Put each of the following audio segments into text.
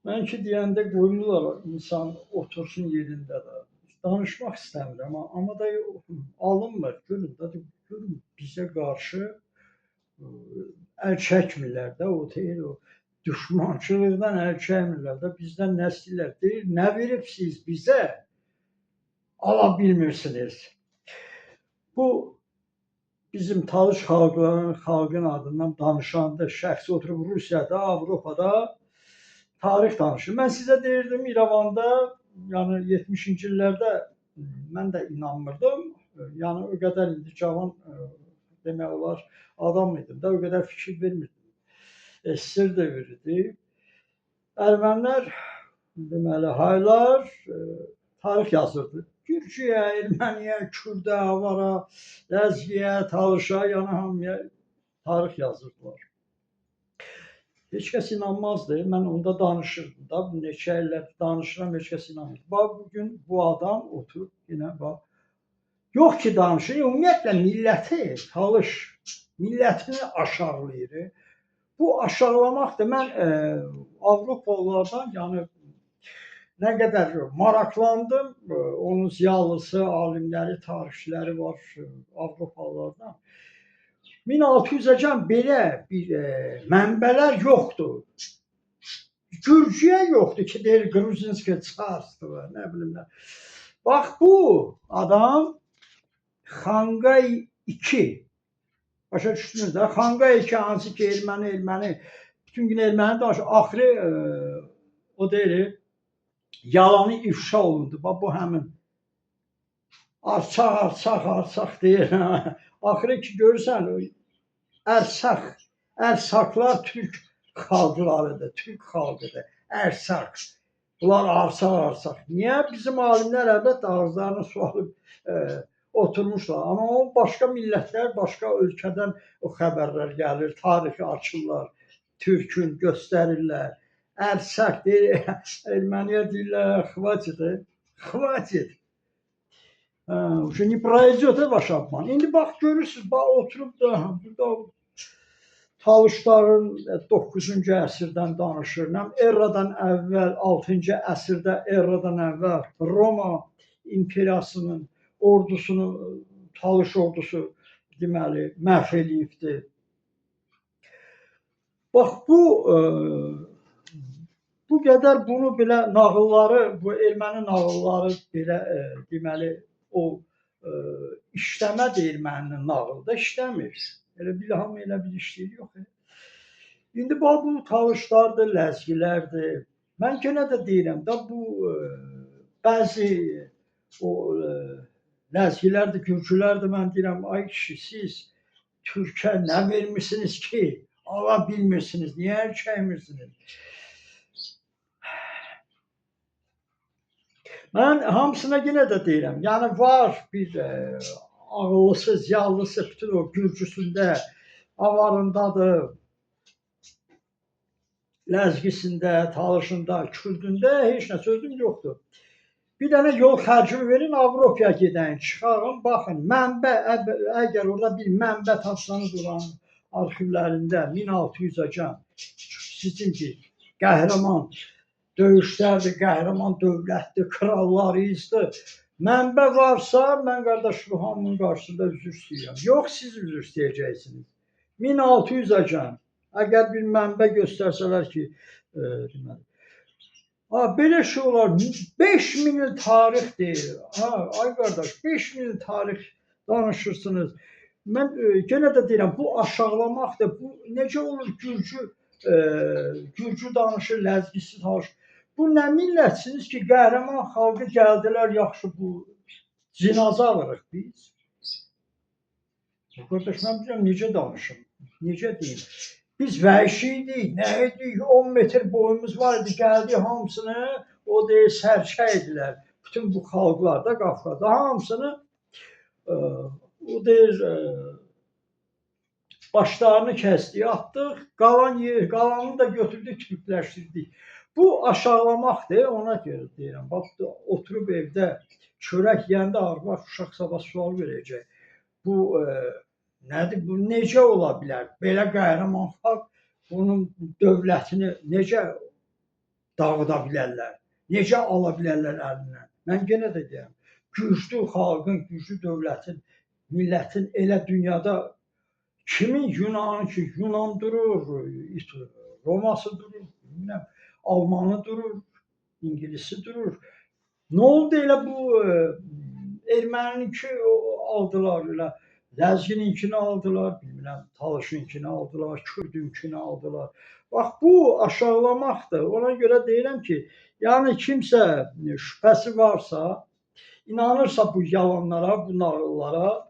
Mən ki deyəndə qoymurlar insan otursun yerində də. Danışmaq istəmirəm, amma da alınmır. Görün də, görün bizə qarşı ə, əl çəkmirlər də, o deyir o düşmançılıqdan əl çəkmirlər də. Bizdən nə istəyirlər? Deyir, nə veribsiz bizə? Ala bilmirsiniz. Bu bizim Talış xalqın adından danışanda şəxs oturub Rusiyada, Avropada tarix danışır. Mən sizə deyirdim İrəvanda, yəni 70-ci illərdə mən də inanmırdım. Yəni o qədər indi cavan demək olar adam idim də, o qədər fikir vermirdim. SSR dövrüdür. Ermənilər deməli haylar tarix yazırdı. Gürcüyə, Erməniyə, Kürdə, Avara, Ləzgiyə, Talışa, yəni hamıya tarix yazırdılar. Heç kəs inanmazdı. Mən onda danışırdım da, bu neçə illərdir danışıram, heç kəs inanmır. Bax bugün bu adam oturub yenə bax. Yox ki danışır, ümumiyyətlə milləti, Talış millətini aşağılayır. Bu aşağılamaq da mən Avropalılardan yəni nə qədər maraqlandım. Onun ziyalısı, alimləri, tarixçiləri var Avropalılardan. 1600-əcən belə bir mənbələr yoxdur. Gürcüyə yoxdur ki, deyir Gruzinski çarstı, nə bilim nə. Bax bu adam Xanqay 2. Başa düşdünüz də? Xanqay 2 hansı ki erməni, bütün gün erməni danışır. Axırı o deyir, yalanı ifşa olundu. Bax bu həmin Arçaq deyir. Axırı ki görürsən, Ərsaklar türk xalqlarıdır, türk xalqıdır. Ərsaq. Bunlar arsaq. Niyə? Bizim alimlər əlbəttə ağızlarını sualıb oturmuşlar. Amma o başqa millətlər, başqa ölkədən o xəbərlər gəlir, tarixi açırlar, türkün göstərirlər. Ərsaq deyir, Erməniyə deyirlər, xvatit. Уже не пройдет ваш обман. İndi bax görürsünüz, bax oturub da burada Talışların 9-cu əsrdən danışır. Eradan əvvəl 6-cı əsrdə eradan əvvəl Roma imperiyasının ordusunu Talış ordusu deməli məhv eləyibdi. Bax bu qədər bunu belə nağılları, bu erməni nağılları belə deməli o işləmə erməninin nağılda işləmir. Elə bir hamı elə bir işləyir yox. İndi bu Talışlardır, Ləzgilərdir. Mən yenə də deyirəm də bu bəzi o Ləzgilərdir, Gürcülərdir. Mən deyirəm, ay kişi, siz Türkə nə vermişsiniz ki, ala bilmirsiniz, niyə əl çəkmirsiniz? Mən hamısına yenə də deyirəm, yəni var bir ağıllısı, ziyallısı bütün o Gürcüsündə, Avarındadır, Ləzgisində, Talışında, Kürdündə heç nə sözüm yoxdur. Bir dənə yol xərcimi verin, Avropaya gedin, çıxarın, baxın, mənbə, əgər orada bir mənbə tapsanız oranın arxivlərində 1600-əcən sizin ki, qəhrəman döyüşlərdir, qəhrəman dövlətdir, krallarıyızdır. Mənbə varsa, mən qardaş hamının qarşısında üzr istəyirəm. Yox, siz üzr istəyəcəksiniz. 1600-əcən. Əgər bir mənbə göstərsələr ki, deməli. Belə şey olar. 5000 il tarix deyir. Ay qardaş, 5000 il tarix danışırsınız. Mən yenə də deyirəm, bu aşağılamaqdır. Bu necə olur Gürcü danışır, Ləzgisi danışır. Bu nə millətsiniz ki, qəhrəman xalqı gəldilər, yaxşı bu cinaza alırıq biz. Qardaş, mən bilirəm necə danışım, necə deyim. Biz vəhşi idik, nə idik, 10 metr boyumuz var idi, gəldi hamısını, o deyir, sərkə idilər. Bütün bu xalqlar da Qafqazda hamısını, o deyir, başlarını kəsdik, atdıq, qalanını da götürdük, türkləşdirdik. Bu aşağılamaqdır, ona görə deyirəm. Bax, oturub evdə çörək yeyəndə arvad, uşaq sabah sual verəcək. Bu nədir? Bu necə ola bilər? Belə qəhrəman xalq bunun dövlətini necə dağıda bilərlər? Necə ala bilərlər əlindən? Mən yenə də deyirəm, güclü xalqın, güclü dövlətin, millətin elə dünyada kimin Yunanı ki, Yunan durur, Roması durur, bilmirəm, Almanı durur, İngilisi durur. Nə oldu elə bu ermənininki aldılar elə, Ləzgininkini aldılar, bilmirəm, Talışınkini aldılar, Kürdünkini aldılar. Bax bu aşağılamaqdır. Ona görə deyirəm ki, yəni kimsə şübhəsi varsa, inanırsa bu yalanlara, bu nağıllara,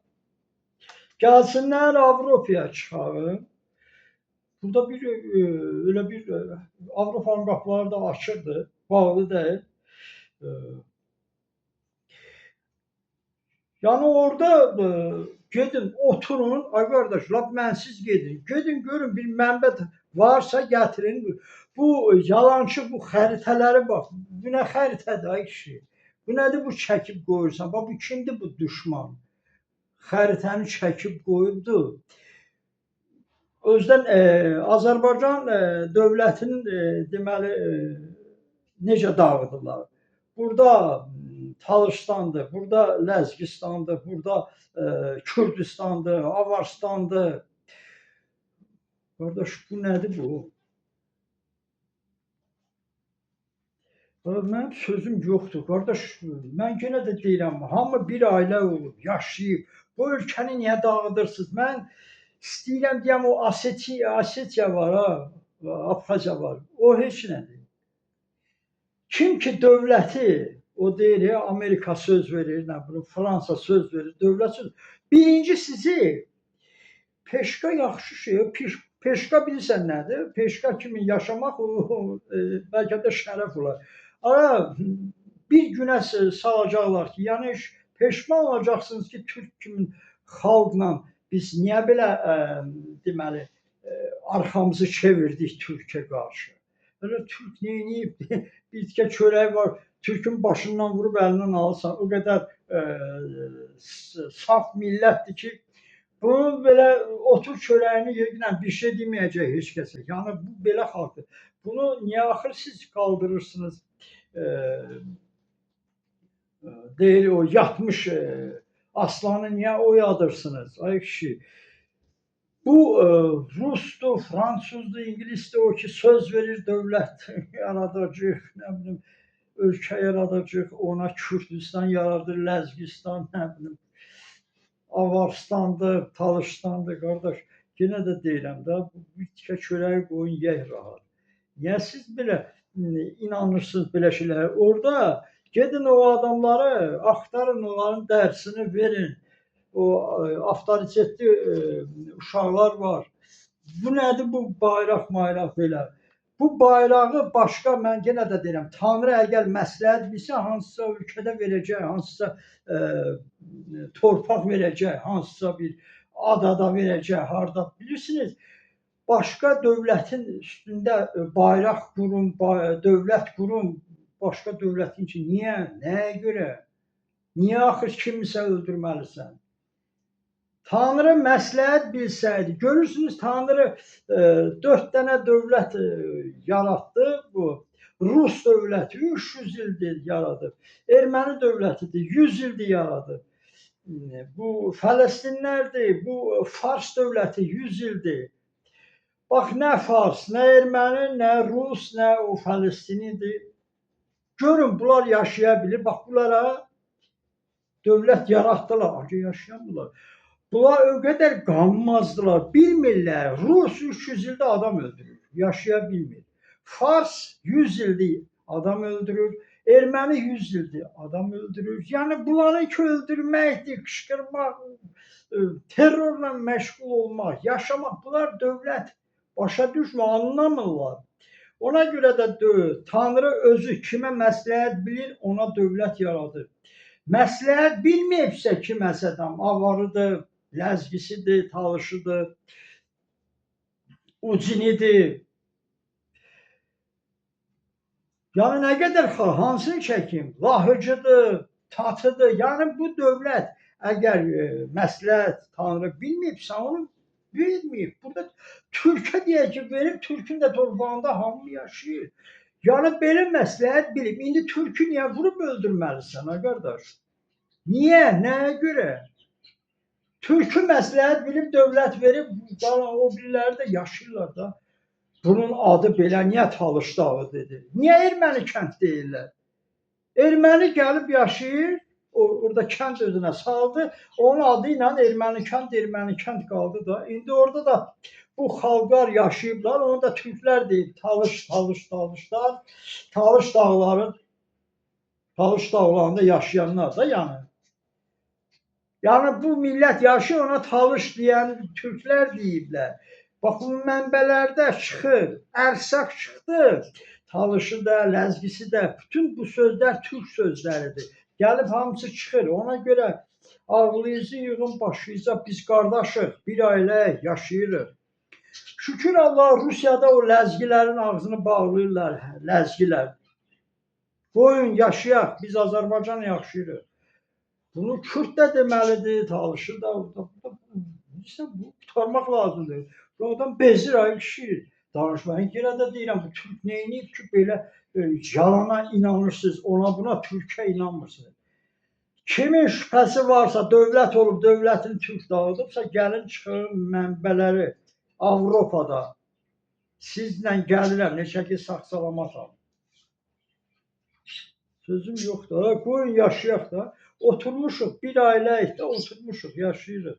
gəlsinlər Avropaya çıxarın. Burada bir öyle bir Avropanın qapıları da açıqdır, bağlı deyil. Yani orada gedin, oturun, ay qardaş, lap mənsiz gedin. Gedin görün bir mənbə varsa gətirin. Bu yalançı bu xəritələri bax. Bu nə xəritədir ay kişi? Bu nədir bu çəkib qoyursan? Bax bu kimdir bu düşman? Xəritəni çəkib qoyubdu. Özdən Azərbaycan dövlətinin deməli necə dağıdıblar. Burada Talışstandır, burada Ləzgistandır, burada Kürdistandır, Avarstandır. Qardaş bu nədir bu? Mənim sözüm yoxdur. Qardaş, mən yenə də deyirəm, hamı bir ailə olub, yaşayıb. Bu ölkəni niyə dağıdırsınız? Mən istəyirəm deyəm o Osetiya var ha, Abxaziya var. O heç nədir. Kim ki dövləti, o deyir Amerika söz verir, nə bilim Fransa söz verir, dövlət söz. Birinci sizi peşka yaxşı şey, peşka bilirsən nədir? Peşka kimi yaşamaq bəlkə də şərəf olar. Ara bir günə salacaqlar ki, yəni peşman olacaqsınız ki, Türk kimi xalqla biz niyə belə deməli arxamızı çevirdik Türkiyə qarşı? Elə Türk neyiniyib? Bir tikə çörək var, Türkün başından vurub əlindən alırsan. O qədər saf millətdir ki, bunun belə otur çörəyini yeyirəm, bir şey deməyəcək heç kəsə. Yəni bu belə xalqdır. Bunu niyə axır siz qaldırırsınız? Deyir o yatmış aslanı niyə oyadırsınız? Ay kişi. Bu Rusdur, Fransızdır, İngilisdir, o ki söz verir dövlət yaradacaq, nə bilim, ölkə yaradacaq, ona Kürdistan yaradır, Ləzgistan, nə bilim, Avarstandır, Talışstandır, qardaş. Yenə də deyirəm də, bir tikə çörəyi qoyun, yeyək rahat. Niyə siz belə inanırsınız belə şeylərə? Orada gedin o adamları, axtarın, onların dərsini verin. O avtoritetli uşaqlar var. Bu nədir bu bayraq belə? Bu bayrağı başqa, mən yenə də deyirəm, Tanrı əgər məsləhət bilsə, hansısa ölkədə verəcək, hansısa torpaq verəcək, hansısa bir adada verəcək, harda bilirsiniz. Başqa dövlətin üstündə bayraq qurun, dövlət qurun, başqa dövlətin ki, niyə, nəyə görə? Niyə axır kimisə öldürməlisən? Tanrı məsləhət bilsəydi, görürsünüz Tanrı 4 dənə dövlət yaratdı bu. Rus dövləti 300 ildir yaradıb. Erməni dövlətidir 100 ildir yaradıb. Bu Fələstinlərdir, bu Fars dövləti 100 ildir. Bax nə Fars, nə Erməni, nə Rus, nə o Fələstinidir. Görün bunlar yaşaya bilir. Bax bunlara dövlət yaratdılar, acı yaşayamırlar. Bunlar o qədər qanmazdılar, bilmirlər. Rus 300 ildə adam öldürür, yaşaya bilmir. Fars 100 ildir adam öldürür, Erməni 100 ildir adam öldürür. Yəni bunlarınki öldürməkdir, qışqırmaq, terrorla məşğul olmaq, yaşamaq. Bunlar dövlət başa düşmür, anlamırlar. Ona görə də Tanrı özü kimə məsləhət bilir, ona dövlət yaradır. Məsləhət bilməyibsə kiməsə adam, avarıdır, Ləzgisidir, Talışıdır, Ucinidir. Yəni nə qədər xalq, hansını çəkim? Lahıcıdır, Tatıdır. Yəni bu dövlət əgər məsləhət Tanrı bilməyibsə, onu verməyib. Burada Türkə deyək ki, verib, Türkün də torpağında hamı yaşayır. Yəni belə məsləhət bilib, indi türkü niyə vurub öldürməlisən ha qardaş? Niyə? Nəyə görə? Türkü məsləhət bilib dövlət verib, o biriləri də yaşayırlar da. Bunun adı belə, niyə Talış dağı dedi? Niyə Erməni kənd deyirlər? Erməni gəlib yaşayır, orada kənd özünə saldı, onun adı ilə Erməni kənd qaldı da. İndi orada da bu xalqlar yaşayıblar, onu da türklər deyib, Talışlar, Talış dağlarında yaşayanlar da yəni. Yəni bu millət yaşıyor, ona Talış deyən türklər deyiblər. Bax bu mənbələrdə çıxır, Ərsaq çıxdı, Talışı da, Ləzgisi də, bütün bu sözlər türk sözləridir. Gəlib hamısı çıxır. Ona görə ağlınızı yığın başınıza, biz qardaşıq, bir ailəyik, yaşayırıq. Şükür Allah, Rusiyada o ləzgilərin ağzını bağlayırlar, ləzgilər. Qoyun yaşayaq, biz Azərbaycan yaşayırıq. Bunu Kürd də deməlidir, Talışı da. Bu tutarmaq lazımdır. Bu adam bezir ay kişi. Danışmayın. Yenə də deyirəm, bu Türk neyniyib ki, belə yalana inanırsınız, ona buna Türkə inanmırsınız. Kimin şübhəsi varsa, dövlət olub, dövlətin Türk dağıdıbsa, gəlin çıxın mənbələri Avropada. Sizlə gəlirəm, neçə ki, sağ-salamatam. Sözüm yoxdur. Qoyun yaşayaq da. Oturmuşuq, bir ailəyik də, oturmuşuq, yaşayırıq.